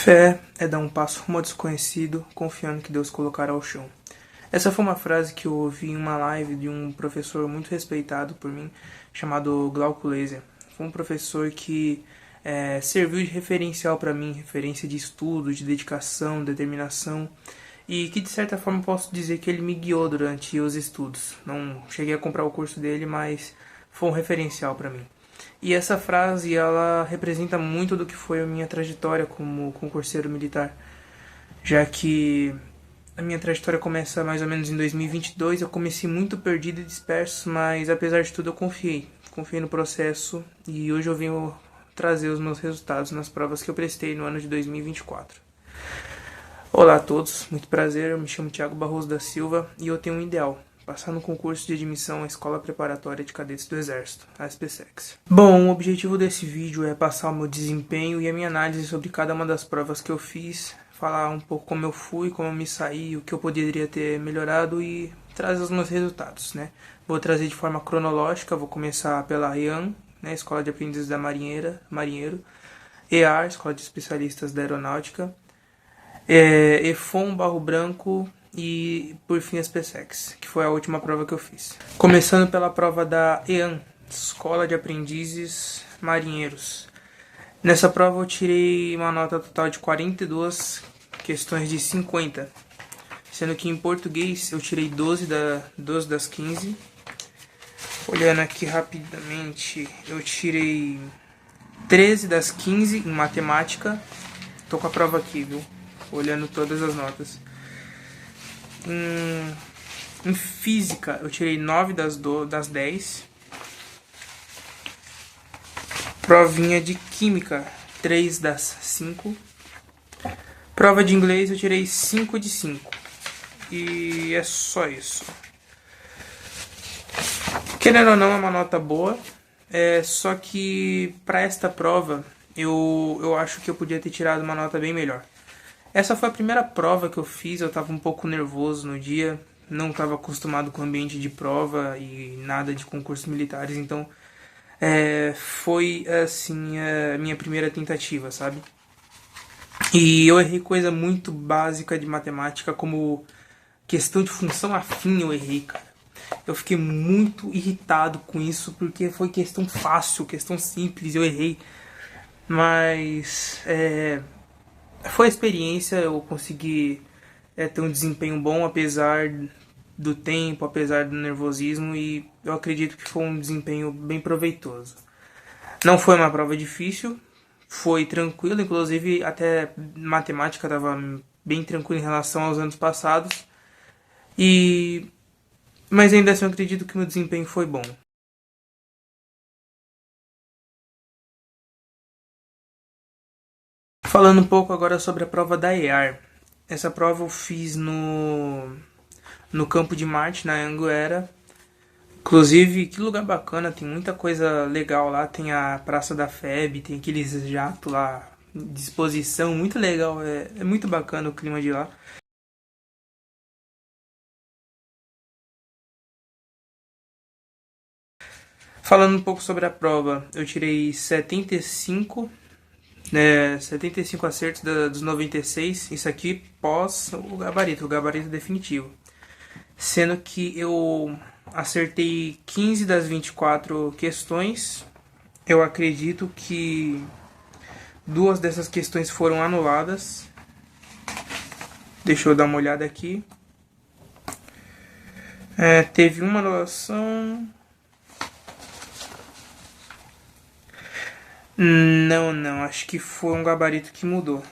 Fé é dar um passo rumo ao desconhecido, confiando que Deus colocará ao chão. Essa foi uma frase que eu ouvi em uma live de um professor muito respeitado por mim, chamado Glauco Laser. Foi um professor que serviu de referencial para mim, referência de estudo, de dedicação, determinação, e que de certa forma posso dizer que ele me guiou durante os estudos. Não cheguei a comprar o curso dele, mas foi um referencial para mim. E essa frase, ela representa muito do que foi a minha trajetória como concurseiro militar, já que a minha trajetória começa mais ou menos em 2022, eu comecei muito perdido e disperso, mas apesar de tudo eu confiei no processo e hoje eu venho trazer os meus resultados nas provas que eu prestei no ano de 2024. Olá a todos, muito prazer, eu me chamo Thiago Barroso da Silva e eu tenho um ideal: passar no concurso de admissão à Escola Preparatória de Cadetes do Exército, a SPSEX. Bom, o objetivo desse vídeo é passar o meu desempenho e a minha análise sobre cada uma das provas que eu fiz, falar um pouco como eu fui, como eu me saí, o que eu poderia ter melhorado e trazer os meus resultados, né? Vou trazer de forma cronológica, vou começar pela EAN, né, Escola de Aprendizes da Marinheiro, EAR, Escola de Especialistas da Aeronáutica, EFON, Barro Branco e, por fim, a SPSEX, que foi a última prova que eu fiz. Começando pela prova da EAN, Escola de Aprendizes Marinheiros. Nessa prova eu tirei uma nota total de 42 questões de 50, sendo que em português eu tirei 12 das 15. Olhando aqui rapidamente, eu tirei 13 das 15 em matemática. Tô com a prova aqui, viu? Olhando todas as notas. Em física, eu tirei 9 das 10. Provinha de química, 3 das 5. Prova de inglês, eu tirei 5 de 5. E é só isso. Querendo ou não, é uma nota boa. Só que para esta prova, eu acho que eu podia ter tirado uma nota bem melhor. Essa foi a primeira prova que eu fiz, eu estava um pouco nervoso no dia, não estava acostumado com o ambiente de prova e nada de concursos militares, então foi assim a minha primeira tentativa, sabe? E eu errei coisa muito básica de matemática, como questão de função afim eu errei, cara. Eu fiquei muito irritado com isso, porque foi questão fácil, questão simples, eu errei. Mas foi a experiência, eu consegui ter um desempenho bom, apesar do tempo, apesar do nervosismo, e eu acredito que foi um desempenho bem proveitoso. Não foi uma prova difícil, foi tranquilo, inclusive até matemática estava bem tranquilo em relação aos anos passados, mas ainda assim eu acredito que o meu desempenho foi bom. Falando um pouco agora sobre a prova da EAR. Essa prova eu fiz no Campo de Marte, na Anhanguera. Inclusive, que lugar bacana, tem muita coisa legal lá. Tem a Praça da FEB, tem aqueles jatos lá de exposição, muito legal. É muito bacana o clima de lá. Falando um pouco sobre a prova, eu tirei 75 acertos dos 96, isso aqui pós o gabarito definitivo. Sendo que eu acertei 15 das 24 questões. Eu acredito que 2 dessas questões foram anuladas. Deixa eu dar uma olhada aqui. Teve uma anulação. Não, acho que foi um gabarito que mudou.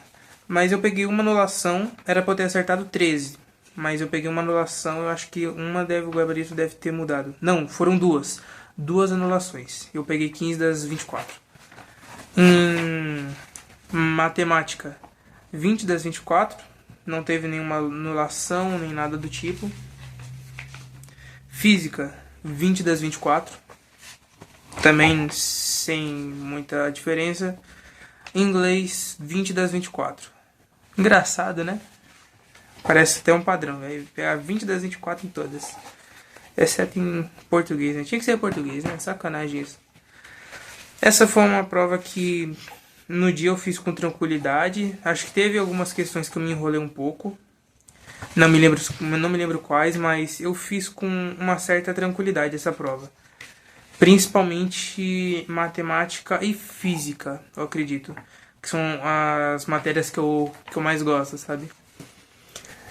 Mas eu peguei uma anulação, era pra eu ter acertado 13. Mas eu peguei uma anulação, eu acho que o gabarito deve ter mudado. Não, foram 2. 2 anulações. Eu peguei 15 das 24. Em matemática, 20 das 24. Não teve nenhuma anulação, nem nada do tipo. Física, 20 das 24. Também sem muita diferença. Inglês, 20 das 24. Engraçado, né? Parece até um padrão, velho. Pegar 20 das 24 em todas. Exceto em português, né? Tinha que ser português, né? Sacanagem isso. Essa foi uma prova que No dia eu fiz com tranquilidade. Acho que teve algumas questões que eu me enrolei um pouco. Não me lembro quais, mas eu fiz com uma certa tranquilidade essa prova. Principalmente matemática e física, eu acredito. Que são as matérias que eu mais gosto, sabe?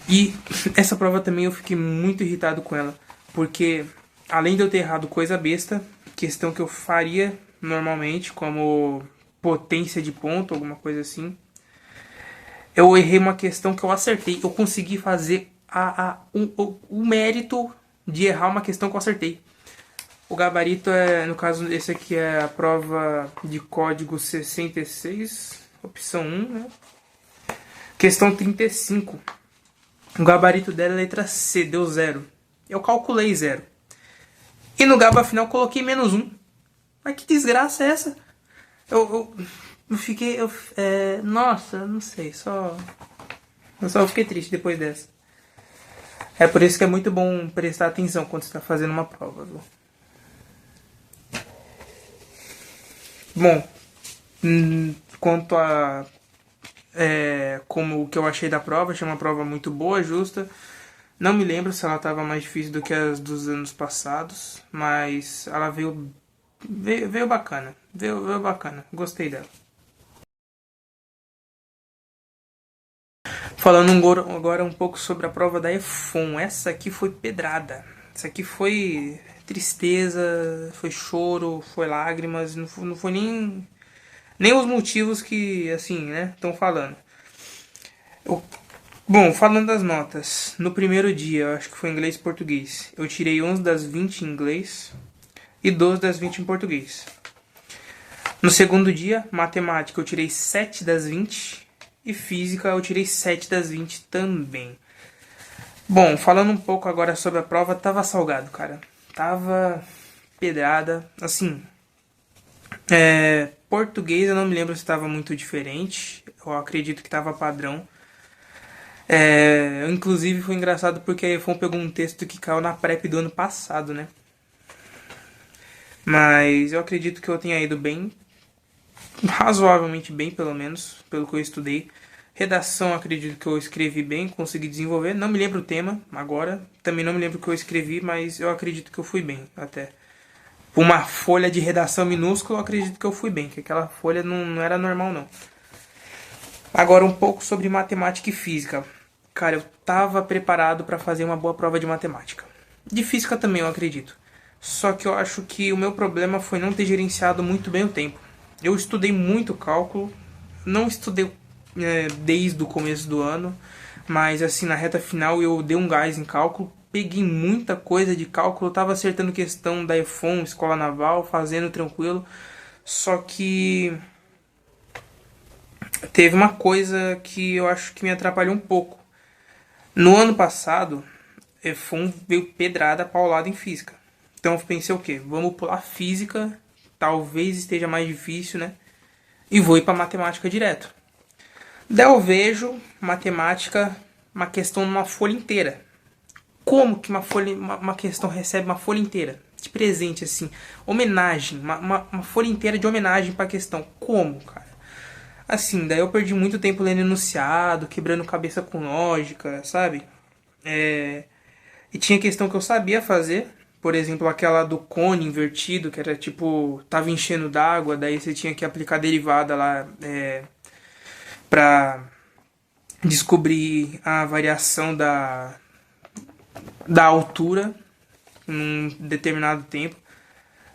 E essa prova também eu fiquei muito irritado com ela. Porque além de eu ter errado coisa besta, questão que eu faria normalmente, como potência de ponto, alguma coisa assim, eu errei uma questão que eu acertei. Eu consegui fazer o mérito de errar uma questão que eu acertei. O gabarito é, no caso, esse aqui é a prova de código 66, opção 1, né? Questão 35. O gabarito dela é letra C, deu 0. Eu calculei 0. E no gaba final eu coloquei -1. Mas que desgraça é essa? Eu fiquei. Nossa, não sei, eu só fiquei triste depois dessa. É por isso que é muito bom prestar atenção quando você está fazendo uma prova, viu? Bom, quanto a como o que eu achei da prova, achei uma prova muito boa, justa. Não me lembro se ela estava mais difícil do que as dos anos passados, mas ela veio bacana, veio bacana, gostei dela. Falando agora um pouco sobre a prova da EFON, essa aqui foi pedrada. Essa aqui foi tristeza, foi choro, foi lágrimas, não foi nem os motivos que, assim, né, estão falando. Eu- Bom, falando das notas, no primeiro dia, eu acho que foi inglês e português, eu tirei 11 das 20 em inglês e 12 das 20 em português. No segundo dia, matemática, eu tirei 7 das 20 e física, eu tirei 7 das 20 também. Bom, falando um pouco agora sobre a prova, tava salgado, cara. Tava pedrada, assim. Português eu não me lembro se estava muito diferente. Eu acredito que estava padrão. Inclusive foi engraçado porque a EFON pegou um texto que caiu na prep do ano passado, né? Mas eu acredito que eu tenha ido bem, razoavelmente bem, pelo menos, pelo que eu estudei. Redação, acredito que eu escrevi bem, consegui desenvolver. Não me lembro o tema agora, também não me lembro o que eu escrevi, mas eu acredito que eu fui bem até. Por uma folha de redação minúscula, eu acredito que eu fui bem, que aquela folha não era normal, não. Agora um pouco sobre matemática e física. Cara, eu tava preparado para fazer uma boa prova de matemática. De física também, eu acredito. Só que eu acho que o meu problema foi não ter gerenciado muito bem o tempo. Eu estudei muito cálculo, não estudei desde o começo do ano, mas assim, na reta final eu dei um gás em cálculo, peguei muita coisa de cálculo, eu tava acertando questão da EFON, Escola Naval, fazendo tranquilo, só que teve uma coisa que eu acho que me atrapalhou um pouco. No ano passado, EFON veio pedrada paulada em física. Então eu pensei o quê? Vamos pular física, talvez esteja mais difícil, né? E vou ir para matemática direto. Daí eu vejo matemática, uma questão numa folha inteira. Como que uma questão recebe uma folha inteira? De presente, assim. Homenagem. Uma folha inteira de homenagem para a questão. Como, cara? Assim, daí eu perdi muito tempo lendo enunciado, quebrando cabeça com lógica, sabe? E tinha questão que eu sabia fazer. Por exemplo, aquela do cone invertido, que era tipo, tava enchendo d'água, daí você tinha que aplicar derivada lá pra descobrir a variação da altura em um determinado tempo.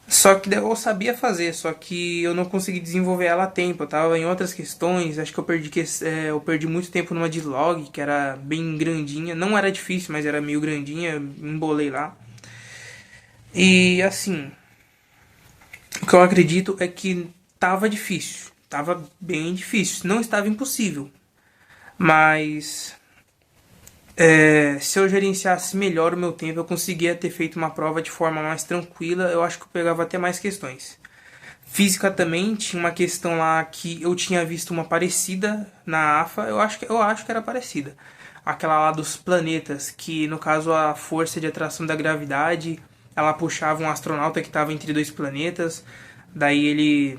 Só que eu sabia fazer, só que eu não consegui desenvolver ela a tempo. Eu tava em outras questões, acho que eu perdi muito tempo numa de log, que era bem grandinha. Não era difícil, mas era meio grandinha, me embolei lá. E assim, o que eu acredito é que tava difícil, tava bem difícil. Não estava impossível, mas se eu gerenciasse melhor o meu tempo, eu conseguia ter feito uma prova de forma mais tranquila. Eu acho que eu pegava até mais questões. Física também tinha uma questão lá que eu tinha visto uma parecida na AFA. Eu acho que era parecida. Aquela lá dos planetas, que no caso a força de atração da gravidade, ela puxava um astronauta que estava entre dois planetas. Daí ele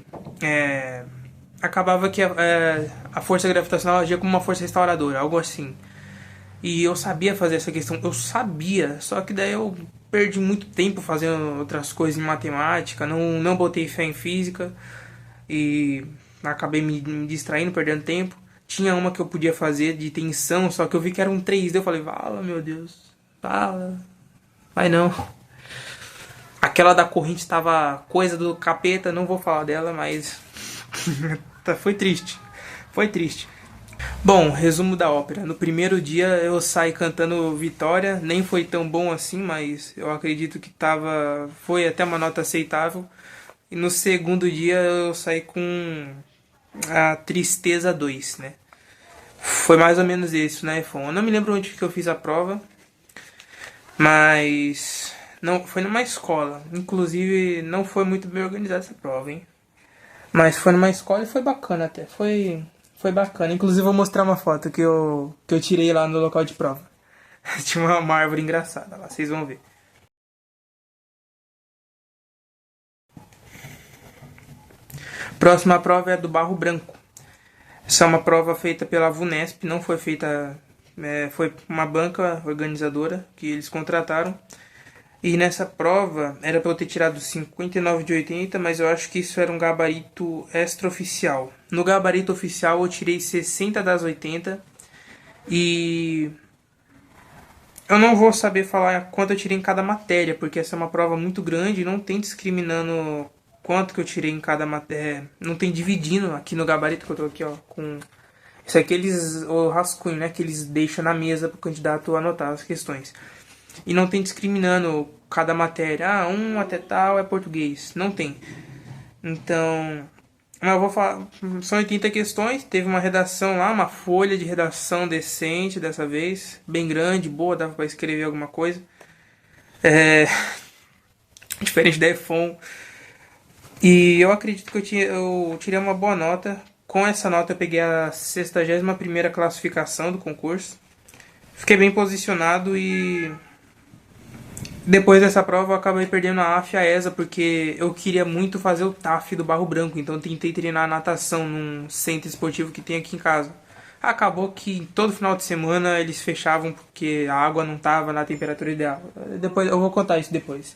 acabava que a força gravitacional agia como uma força restauradora, algo assim. E eu sabia fazer essa questão, eu sabia, só que daí eu perdi muito tempo fazendo outras coisas em matemática, não botei fé em física e acabei me distraindo, perdendo tempo. Tinha uma que eu podia fazer de tensão, só que eu vi que era um 3D, eu falei, vala, meu Deus, vala, vai não. Aquela da corrente tava coisa do capeta, não vou falar dela, mas foi triste, foi triste. Bom, resumo da ópera. No primeiro dia eu saí cantando Vitória, nem foi tão bom assim, mas eu acredito que foi até uma nota aceitável. E no segundo dia eu saí com a Tristeza 2, né? Foi mais ou menos isso, né, iPhone? Eu não me lembro onde que eu fiz a prova, mas não foi numa escola. Inclusive não foi muito bem organizada essa prova, hein? Mas foi numa escola e foi bacana até. Foi bacana. Inclusive vou mostrar uma foto que eu tirei lá no local de prova. Tinha uma árvore engraçada lá, vocês vão ver. Próxima prova é a do Barro Branco. Essa é uma prova feita pela VUNESP, não foi feita... foi uma banca organizadora que eles contrataram. E nessa prova era para eu ter tirado 59 de 80, mas eu acho que isso era um gabarito extraoficial. No gabarito oficial eu tirei 60 das 80 e eu não vou saber falar quanto eu tirei em cada matéria, porque essa é uma prova muito grande e não tem discriminando quanto que eu tirei em cada matéria. Não tem dividindo aqui no gabarito que eu tô aqui, ó, com... Isso aqui o rascunho, né, que eles deixam na mesa para o candidato anotar as questões. E não tem discriminando cada matéria. Ah, até tal é português. Não tem. Então, eu vou falar. São 80 questões. Teve uma redação lá, uma folha de redação decente dessa vez. Bem grande, boa, dava para escrever alguma coisa. Diferente da iPhone. E eu acredito que eu tirei uma boa nota. Com essa nota eu peguei a 61ª classificação do concurso. Fiquei bem posicionado e... Depois dessa prova eu acabei perdendo a AF e a ESA porque eu queria muito fazer o TAF do Barro Branco, então eu tentei treinar natação num centro esportivo que tem aqui em casa. Acabou que todo final de semana eles fechavam porque a água não estava na temperatura ideal. Depois eu vou contar isso depois.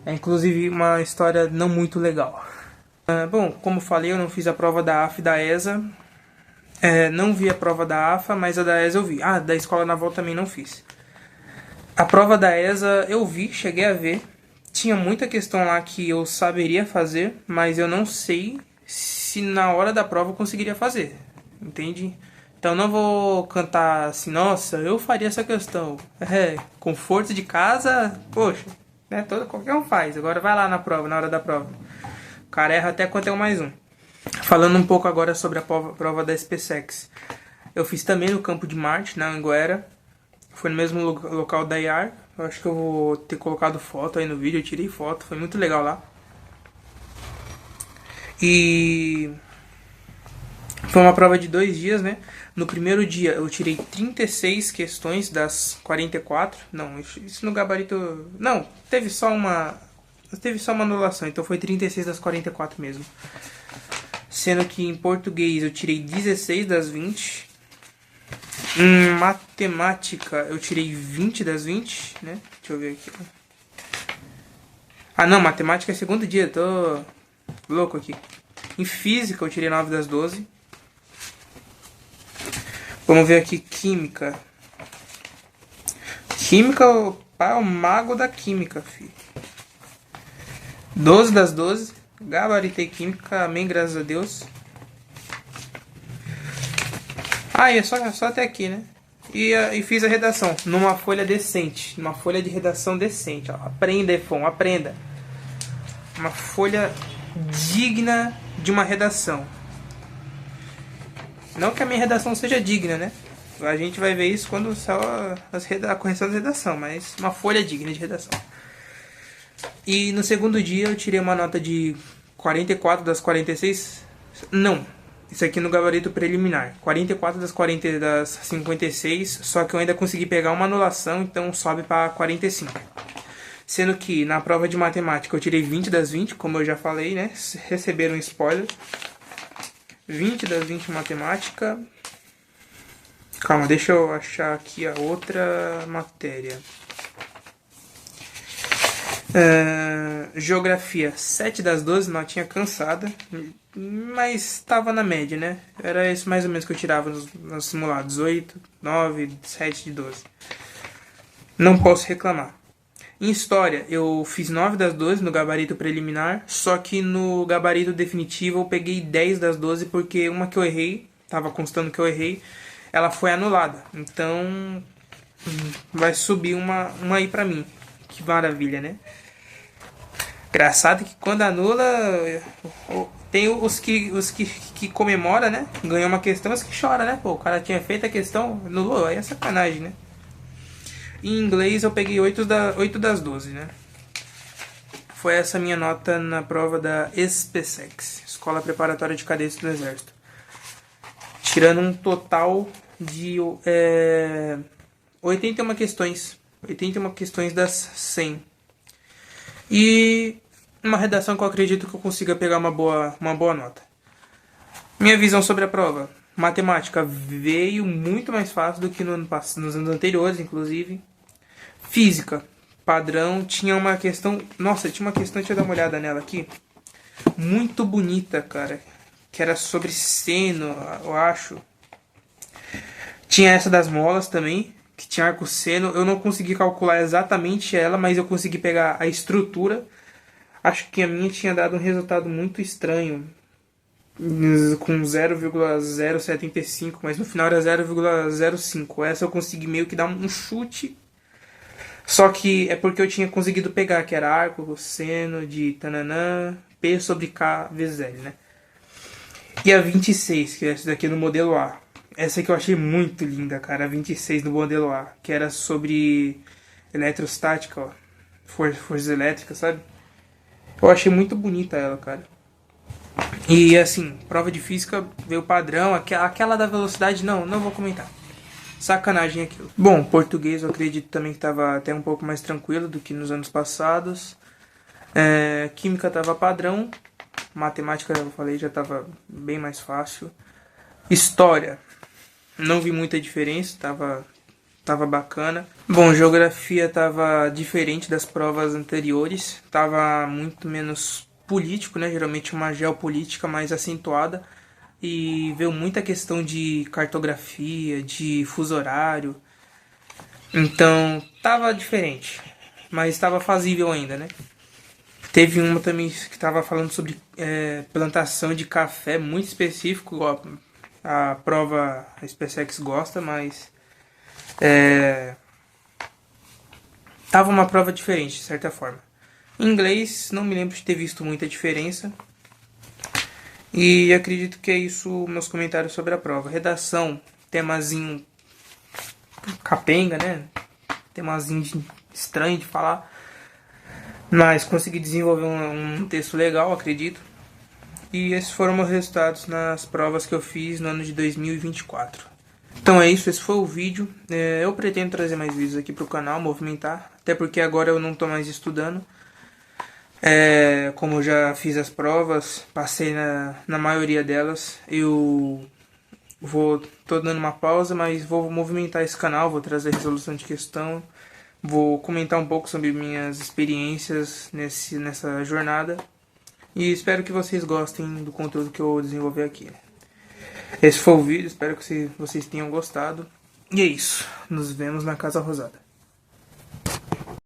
É inclusive uma história não muito legal. Bom, como falei, eu não fiz a prova da AF e da ESA. Não vi a prova da AFA, mas a da ESA eu vi. Ah, da Escola Naval também não fiz. A prova da ESA eu vi, cheguei a ver. Tinha muita questão lá que eu saberia fazer, mas eu não sei se na hora da prova eu conseguiria fazer. Entende? Então não vou cantar assim, nossa, eu faria essa questão. Conforto de casa, poxa, né? Qualquer um faz. Agora vai lá na prova, na hora da prova. O cara erra até quando é um mais um. Falando um pouco agora sobre a prova da SpaceX. Eu fiz também no Campo de Marte, na Anguera. Foi no mesmo local da IAR. Eu acho que eu vou ter colocado foto aí no vídeo. Eu tirei foto, foi muito legal lá. E foi uma prova de 2 dias, né? No primeiro dia eu tirei 36 questões das 44. Não, isso no gabarito... Não, teve só uma anulação. Então foi 36 das 44 mesmo. Sendo que em português eu tirei 16 das 20. Em matemática eu tirei 20 das 20, né? Deixa eu ver aqui. Ah não, matemática é segundo dia, tô louco aqui. Em física eu tirei 9 das 12. Vamos ver aqui, química. Química, o pai é o mago da química, filho. 12 das 12. Gabaritei química, amém, graças a Deus. Ah, é só até aqui, né? E fiz a redação numa folha decente. Numa folha de redação decente. Ó. Aprenda, iPhone, aprenda. Uma folha digna de uma redação. Não que a minha redação seja digna, né? A gente vai ver isso quando só a correção da redação. Mas uma folha digna de redação. E no segundo dia eu tirei uma nota de 44 das 46. Não. Isso aqui no gabarito preliminar. 44 das 56, só que eu ainda consegui pegar uma anulação, então sobe para 45. Sendo que na prova de matemática eu tirei 20 das 20, como eu já falei, né? Receberam um spoiler. 20 das 20 em matemática. Calma, deixa eu achar aqui a outra matéria. Geografia, 7 das 12, notinha cansada, mas estava na média, né? Era isso mais ou menos que eu tirava nos simulados, 8, 9, 7 de 12. Não posso reclamar. Em História, eu fiz 9 das 12 no gabarito preliminar, só que no gabarito definitivo eu peguei 10 das 12 porque uma que eu errei, estava constando que eu errei, ela foi anulada. Então, vai subir uma aí pra mim. Que maravilha, né? Engraçado que quando anula, tem os que comemora, né? Ganhou uma questão, os que choram, né? Pô, o cara tinha feito a questão, anulou, aí é sacanagem, né? Em inglês eu peguei 8 das 12, né? Foi essa minha nota na prova da SPSEX, Escola Preparatória de Cadetes do Exército. Tirando um total de 81 questões. 81 questões das 100. E uma redação que eu acredito que eu consiga pegar uma boa nota. Minha visão sobre a prova. Matemática veio muito mais fácil do que nos anos anteriores, inclusive. Física, padrão, tinha uma questão... Nossa, tinha uma questão, deixa eu dar uma olhada nela aqui. Muito bonita, cara. Que era sobre seno, eu acho. Tinha essa das molas também, que tinha arco-seno. Eu não consegui calcular exatamente ela, mas eu consegui pegar a estrutura. Acho que a minha tinha dado um resultado muito estranho, com 0,075, mas no final era 0,05. Essa eu consegui meio que dar um chute. Só que é porque eu tinha conseguido pegar, que era arco, seno de tananã, P sobre K vezes L, né? E a 26, que é essa daqui no modelo A. Essa que eu achei muito linda, cara, a 26 do modelo A, que era sobre eletrostática, ó, forças elétricas, sabe? Eu achei muito bonita ela, cara. E assim, prova de física veio padrão, aquela da velocidade, não vou comentar. Sacanagem aquilo. Bom, português eu acredito também que estava até um pouco mais tranquilo do que nos anos passados. Química estava padrão. Matemática, eu falei, já estava bem mais fácil. História, não vi muita diferença, tava bacana. Bom, geografia estava diferente das provas anteriores. Tava muito menos político, né? Geralmente uma geopolítica mais acentuada. E veio muita questão de cartografia, de fuso horário. Então, tava diferente. Mas estava fazível ainda, né? Teve uma também que estava falando sobre plantação de café, muito específico. A prova, a SpaceX gosta, mas... tava uma prova diferente, de certa forma. Em inglês, não me lembro de ter visto muita diferença. E acredito que é isso, meus comentários sobre a prova. Redação, temazinho capenga, né? Temazinho estranho de falar. Mas consegui desenvolver um texto legal, acredito. E esses foram meus resultados nas provas que eu fiz no ano de 2024. Então é isso, esse foi o vídeo. Eu pretendo trazer mais vídeos aqui pro canal, movimentar. Até porque agora eu não tô mais estudando. Como eu já fiz as provas, passei na maioria delas, eu tô dando uma pausa, mas vou movimentar esse canal, vou trazer resolução de questão, vou comentar um pouco sobre minhas experiências nessa jornada e espero que vocês gostem do conteúdo que eu desenvolver aqui. Esse foi o vídeo, espero que vocês tenham gostado e é isso, nos vemos na Casa Rosada.